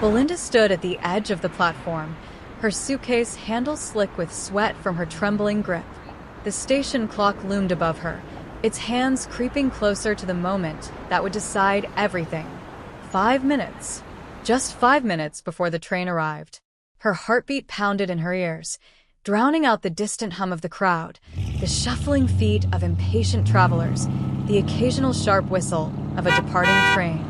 Belinda stood at the edge of the platform, her suitcase handle slick with sweat from her trembling grip. The station clock loomed above her, its hands creeping closer to the moment that would decide everything. 5 minutes. Just 5 minutes before the train arrived. Her heartbeat pounded in her ears, drowning out the distant hum of the crowd, the shuffling feet of impatient travelers, the occasional sharp whistle of a departing train.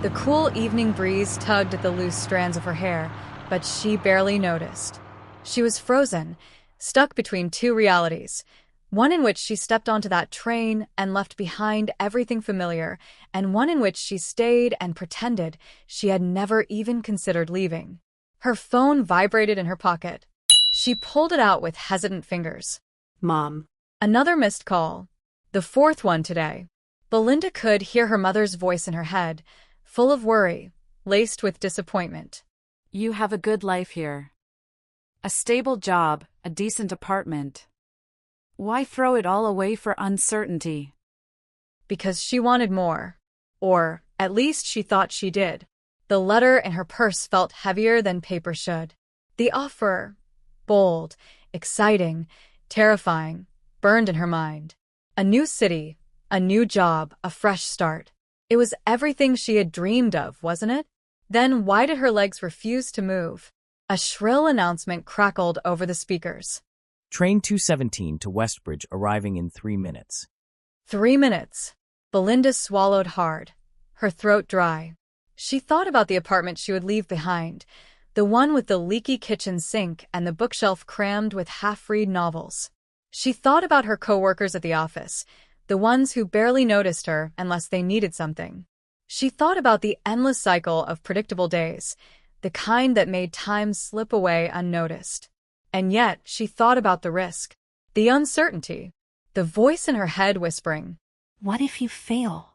The cool evening breeze tugged at the loose strands of her hair, but she barely noticed. She was frozen, stuck between two realities, one in which she stepped onto that train and left behind everything familiar, and one in which she stayed and pretended she had never even considered leaving. Her phone vibrated in her pocket. She pulled it out with hesitant fingers. Mom. Another missed call. The fourth one today. Belinda could hear her mother's voice in her head, full of worry, laced with disappointment. You have a good life here. A stable job, a decent apartment. Why throw it all away for uncertainty? Because she wanted more. Or, at least she thought she did. The letter in her purse felt heavier than paper should. The offer, bold, exciting, terrifying, burned in her mind. A new city, a new job, a fresh start. It was everything she had dreamed of, wasn't it? Then why did her legs refuse to move? A shrill announcement crackled over the speakers. Train 217 to Westbridge arriving in 3 minutes. 3 minutes. Belinda swallowed hard, her throat dry. She thought about the apartment she would leave behind, the one with the leaky kitchen sink and the bookshelf crammed with half-read novels. She thought about her coworkers at the office, the ones who barely noticed her unless they needed something. She thought about the endless cycle of predictable days, the kind that made time slip away unnoticed. And yet, she thought about the risk, the uncertainty, the voice in her head whispering, "What if you fail?"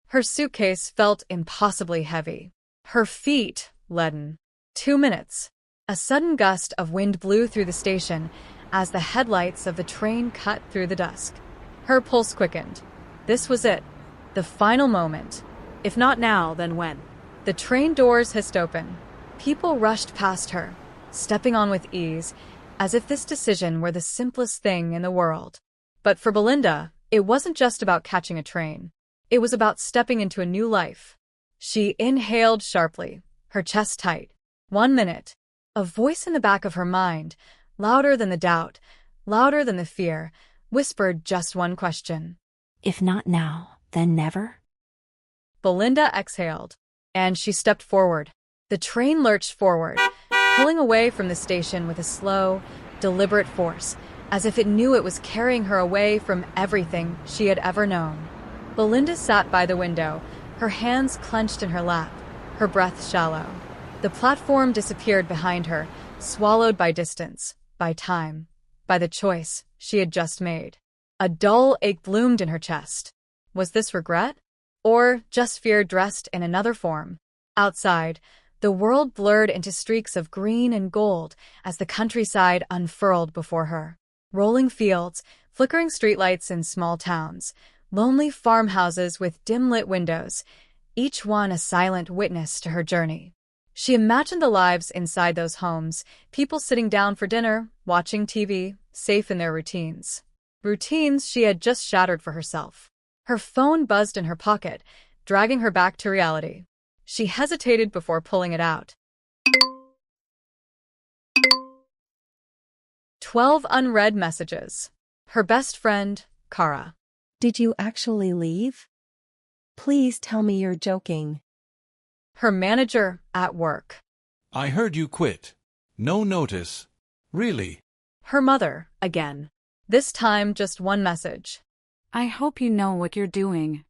Her suitcase felt impossibly heavy, her feet leaden. 2 minutes. A sudden gust of wind blew through the station as the headlights of the train cut through the dusk. Her pulse quickened. This was it, the final moment. If not now, then when? The train doors hissed open. People rushed past her, stepping on with ease, as if this decision were the simplest thing in the world. But for Belinda, it wasn't just about catching a train. It was about stepping into a new life. She inhaled sharply, her chest tight. 1 minute. A voice in the back of her mind, louder than the doubt, louder than the fear, whispered just one question. If not now, then never? Belinda exhaled, and she stepped forward. The train lurched forward, pulling away from the station with a slow, deliberate force, as if it knew it was carrying her away from everything she had ever known. Belinda sat by the window, her hands clenched in her lap, her breath shallow. The platform disappeared behind her, swallowed by distance, by time, by the choice she had just made. A dull ache bloomed in her chest. Was this regret? Or just fear dressed in another form? Outside, the world blurred into streaks of green and gold as the countryside unfurled before her. Rolling fields, flickering streetlights in small towns, lonely farmhouses with dim-lit windows, each one a silent witness to her journey. She imagined the lives inside those homes, people sitting down for dinner, watching TV, safe in their routines. Routines she had just shattered for herself. Her phone buzzed in her pocket, dragging her back to reality. She hesitated before pulling it out. 12 unread messages. Her best friend, Kara. Did you actually leave? Please tell me you're joking. Her manager at work. I heard you quit. No notice. Really? Her mother, again. This time just one message. I hope you know what you're doing.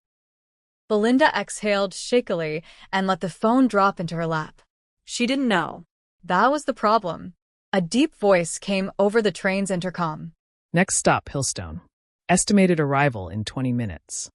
Belinda exhaled shakily and let the phone drop into her lap. She didn't know. That was the problem. A deep voice came over the train's intercom. Next stop, Hillstone. Estimated arrival in 20 minutes.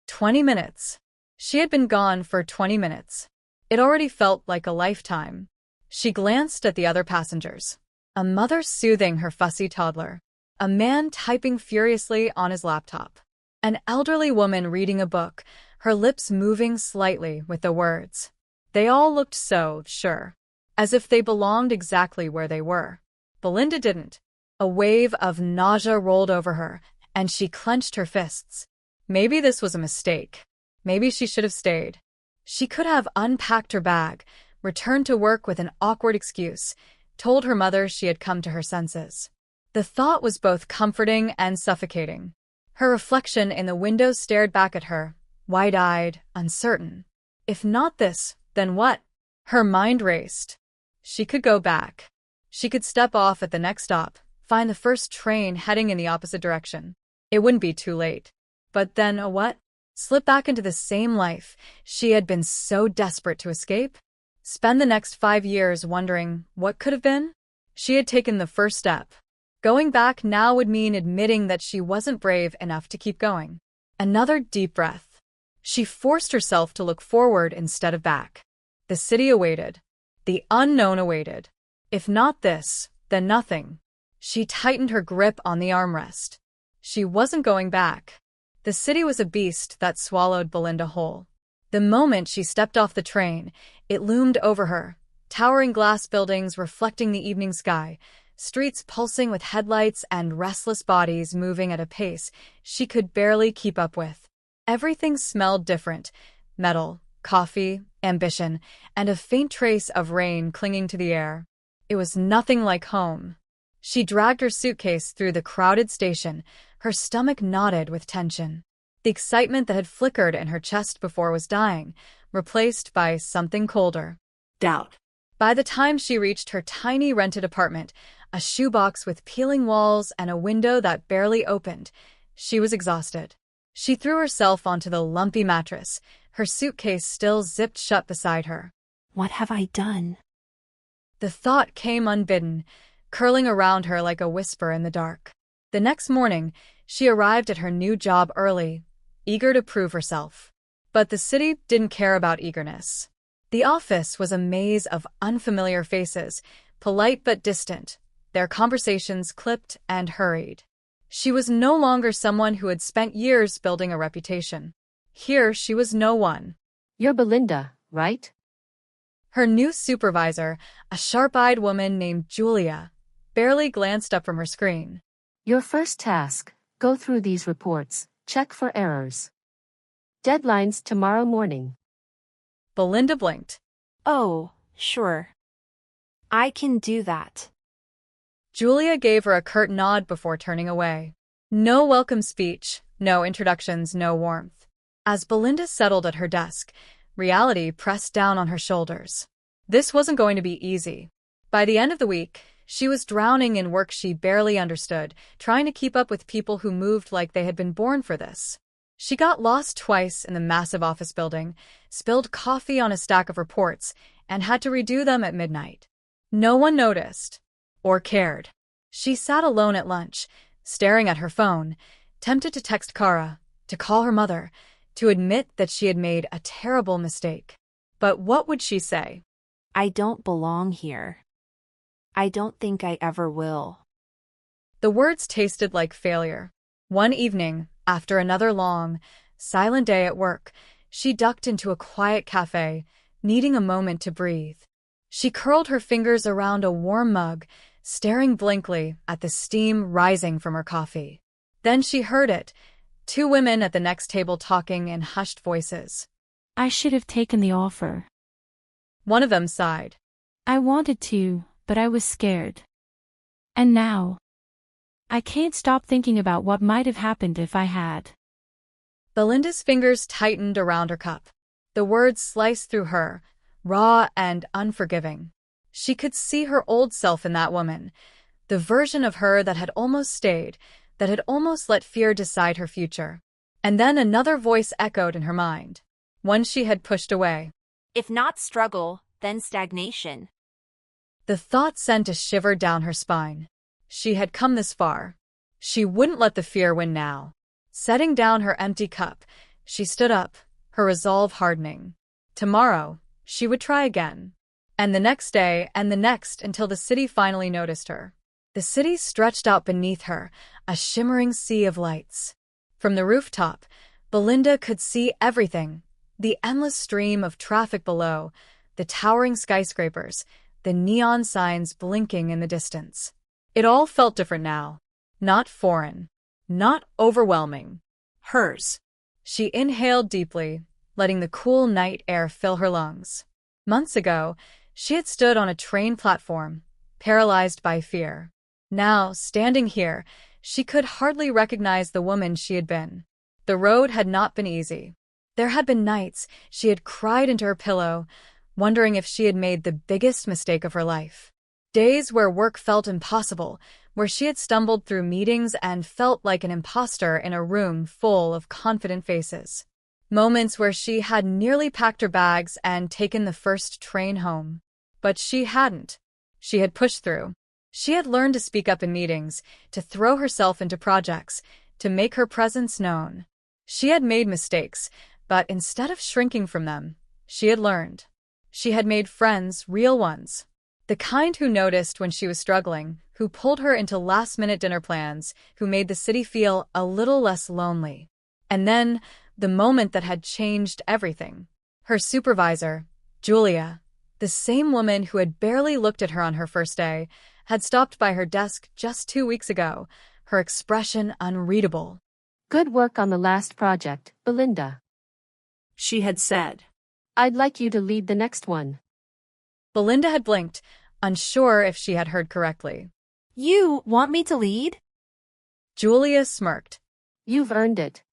20 minutes. She had been gone for 20 minutes. It already felt like a lifetime. She glanced at the other passengers. A mother soothing her fussy toddler. A man typing furiously on his laptop. An elderly woman reading a book, her lips moving slightly with the words. They all looked so sure, as if they belonged exactly where they were. Belinda didn't. A wave of nausea rolled over her, and she clenched her fists. Maybe this was a mistake. Maybe she should have stayed. She could have unpacked her bag, returned to work with an awkward excuse, told her mother she had come to her senses. The thought was both comforting and suffocating. Her reflection in the window stared back at her, wide-eyed, uncertain. If not this, then what? Her mind raced. She could go back. She could step off at the next stop, find the first train heading in the opposite direction. It wouldn't be too late. But then a what? Slip back into the same life she had been so desperate to escape? Spend the next 5 years wondering what could have been? She had taken the first step. Going back now would mean admitting that she wasn't brave enough to keep going. Another deep breath. She forced herself to look forward instead of back. The city awaited. The unknown awaited. If not this, then nothing. She tightened her grip on the armrest. She wasn't going back. The city was a beast that swallowed Belinda whole. The moment she stepped off the train, it loomed over her, towering glass buildings reflecting the evening sky, streets pulsing with headlights and restless bodies moving at a pace she could barely keep up with. Everything smelled different: metal, coffee, ambition, and a faint trace of rain clinging to the air. It was nothing like home. She dragged her suitcase through the crowded station, her stomach knotted with tension. The excitement that had flickered in her chest before was dying, replaced by something colder. Doubt. By the time she reached her tiny rented apartment, a shoebox with peeling walls and a window that barely opened, she was exhausted. She threw herself onto the lumpy mattress, her suitcase still zipped shut beside her. What have I done? The thought came unbidden, curling around her like a whisper in the dark. The next morning, she arrived at her new job early, eager to prove herself. But the city didn't care about eagerness. The office was a maze of unfamiliar faces, polite but distant, their conversations clipped and hurried. She was no longer someone who had spent years building a reputation. Here she was no one. You're Belinda, right? Her new supervisor, a sharp-eyed woman named Julia, barely glanced up from her screen. Your first task: go through these reports, check for errors. Deadlines tomorrow morning. Belinda blinked. Oh, sure. I can do that. Julia gave her a curt nod before turning away. No welcome speech, no introductions, no warmth. As Belinda settled at her desk, reality pressed down on her shoulders. This wasn't going to be easy. By the end of the week, she was drowning in work she barely understood, trying to keep up with people who moved like they had been born for this. She got lost twice in the massive office building, spilled coffee on a stack of reports, and had to redo them at midnight. No one noticed or cared. She sat alone at lunch, staring at her phone, tempted to text Kara, to call her mother, to admit that she had made a terrible mistake. But what would she say? I don't belong here. I don't think I ever will. The words tasted like failure. One evening, after another long, silent day at work, she ducked into a quiet cafe, needing a moment to breathe. She curled her fingers around a warm mug, staring blankly at the steam rising from her coffee. Then she heard it, 2 women at the next table talking in hushed voices. I should have taken the offer. One of them sighed. I wanted to, but I was scared. And now, I can't stop thinking about what might have happened if I had. Belinda's fingers tightened around her cup. The words sliced through her, raw and unforgiving. She could see her old self in that woman, the version of her that had almost stayed, that had almost let fear decide her future. And then another voice echoed in her mind, one she had pushed away. If not struggle, then stagnation. The thought sent a shiver down her spine. She had come this far. She wouldn't let the fear win now. Setting down her empty cup, she stood up, her resolve hardening. Tomorrow, she would try again. And the next day, and the next, until the city finally noticed her. The city stretched out beneath her, a shimmering sea of lights. From the rooftop, Belinda could see everything: the endless stream of traffic below, the towering skyscrapers, the neon signs blinking in the distance. It all felt different now. Not foreign. Not overwhelming. Hers. She inhaled deeply, letting the cool night air fill her lungs. Months ago, she had stood on a train platform, paralyzed by fear. Now, standing here, she could hardly recognize the woman she had been. The road had not been easy. There had been nights she had cried into her pillow, wondering if she had made the biggest mistake of her life. Days where work felt impossible, where she had stumbled through meetings and felt like an imposter in a room full of confident faces. Moments where she had nearly packed her bags and taken the first train home. But she hadn't. She had pushed through. She had learned to speak up in meetings, to throw herself into projects, to make her presence known. She had made mistakes, but instead of shrinking from them, she had learned. She had made friends, real ones. The kind who noticed when she was struggling, who pulled her into last-minute dinner plans, who made the city feel a little less lonely. And then, the moment that had changed everything. Her supervisor, Julia, the same woman who had barely looked at her on her first day, had stopped by her desk just 2 weeks ago, her expression unreadable. Good work on the last project, Belinda. She had said. I'd like you to lead the next one. Belinda had blinked, unsure if she had heard correctly. You want me to lead? Julia smirked. You've earned it.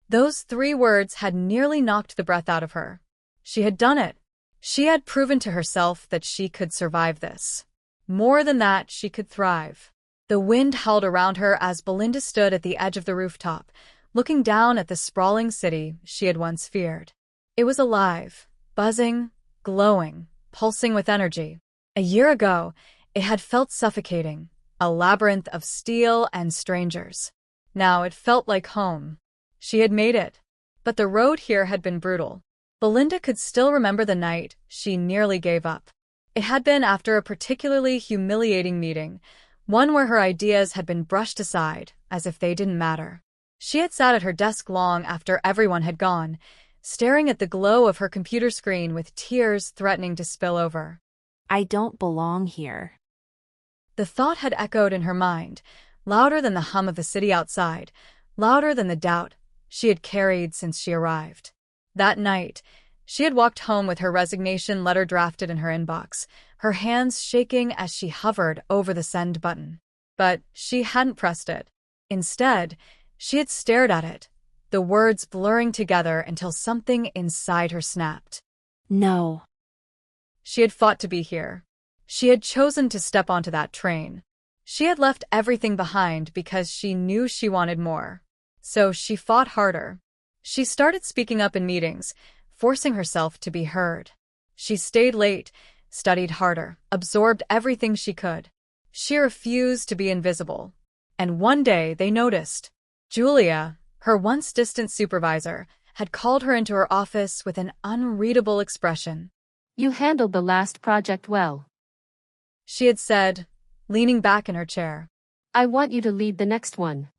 Those 3 words had nearly knocked the breath out of her. She had done it. She had proven to herself that she could survive this. More than that, she could thrive. The wind howled around her as Belinda stood at the edge of the rooftop, looking down at the sprawling city she had once feared. It was alive, buzzing, glowing, pulsing with energy. A year ago, it had felt suffocating, a labyrinth of steel and strangers. Now it felt like home. She had made it. But the road here had been brutal. Belinda could still remember the night she nearly gave up. It had been after a particularly humiliating meeting, one where her ideas had been brushed aside as if they didn't matter. She had sat at her desk long after everyone had gone, staring at the glow of her computer screen with tears threatening to spill over. I don't belong here. The thought had echoed in her mind, louder than the hum of the city outside, louder than the doubt she had carried since she arrived. That night, she had walked home with her resignation letter drafted in her inbox, her hands shaking as she hovered over the send button. But she hadn't pressed it. Instead, she had stared at it, the words blurring together until something inside her snapped. No. She had fought to be here. She had chosen to step onto that train. She had left everything behind because she knew she wanted more. So she fought harder. She started speaking up in meetings, forcing herself to be heard. She stayed late, studied harder, absorbed everything she could. She refused to be invisible. And one day they noticed. Julia, her once distant supervisor, had called her into her office with an unreadable expression. You handled the last project well. She had said, leaning back in her chair. I want you to lead the next one.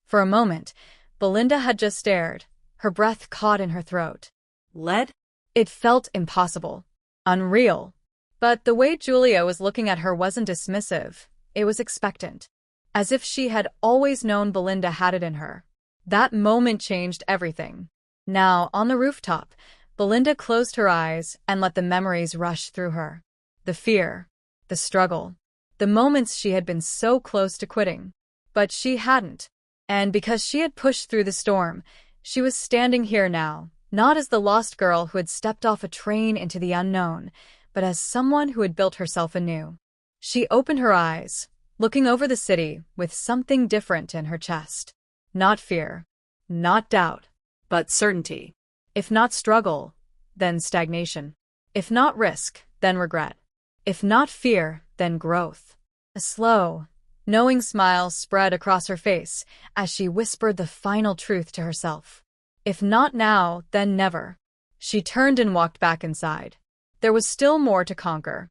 For a moment, Belinda had just stared, her breath caught in her throat. Led? It felt impossible. Unreal. But the way Julia was looking at her wasn't dismissive, it was expectant. As if she had always known Belinda had it in her. That moment changed everything. Now, on the rooftop, Belinda closed her eyes and let the memories rush through her. The fear, the struggle, the moments she had been so close to quitting. But she hadn't. And because she had pushed through the storm, she was standing here now, not as the lost girl who had stepped off a train into the unknown, but as someone who had built herself anew. She opened her eyes, looking over the city with something different in her chest. Not fear, not doubt, but certainty. If not struggle, then stagnation. If not risk, then regret. If not fear, then growth. A slow, knowing smile spread across her face as she whispered the final truth to herself. If not now, then never. She turned and walked back inside. There was still more to conquer.